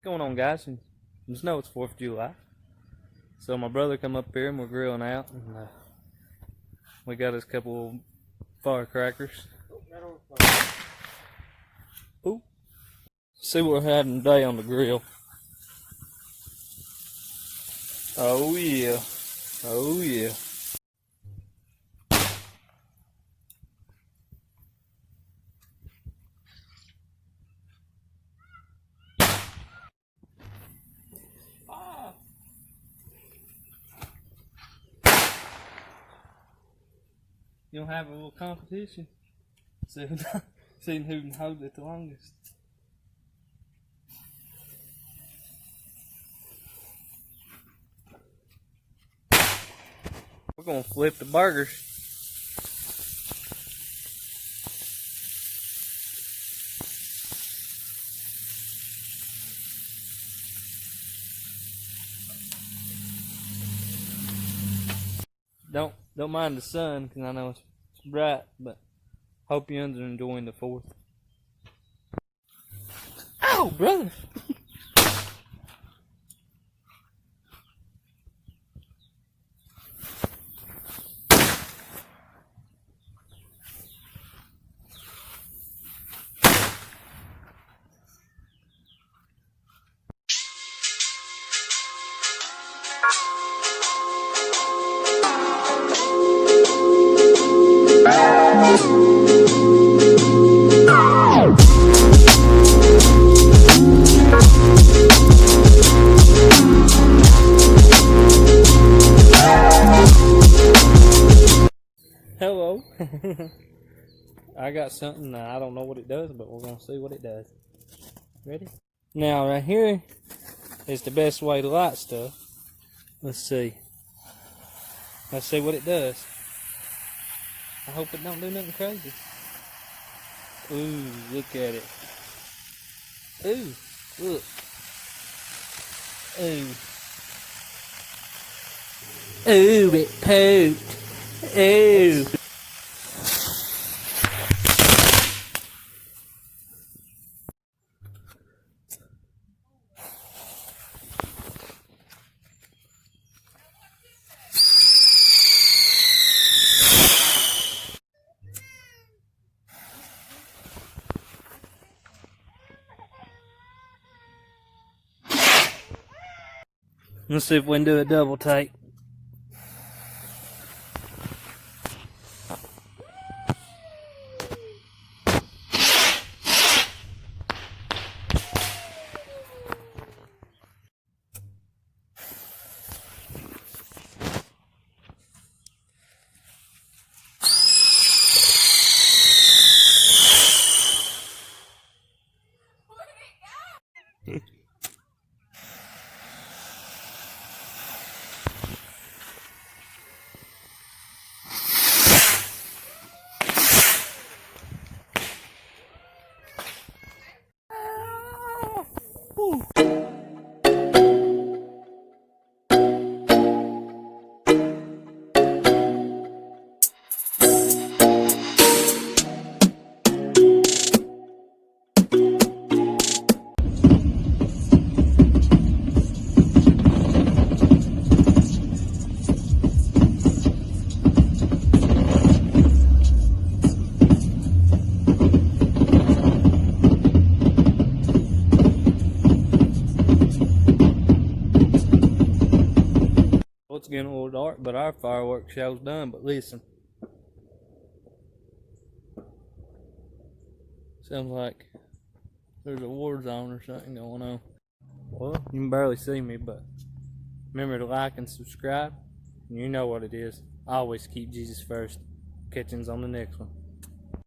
going on, guys? And just know it's 4th of July. So my brother come up here and we're grilling out, and we got us a couple of firecrackers. Ooh. See what we're having today on the grill. Oh yeah. Oh yeah. You don't have a little competition? See who can hold it the longest. We're gonna flip the burgers. Don't mind the sun, because I know it's bright, but hope you're enjoying the 4th. Ow, brother! Hello. I got something that I don't know what it does, but we're gonna see what it does. Ready? Now right here is the best way to light stuff. Let's see. Let's see what it does. I hope it don't do nothing crazy. Ooh, look at it. Ooh, look. Ooh. Ooh, it pooped. Ooh. Let's see if we can do a double take. It's getting a little dark, but our fireworks show's done. But listen, sounds like there's a war zone or something going on. Well, you can barely see me, but remember to like and subscribe. You know what it is. Always keep Jesus first. Catch yous on the next one.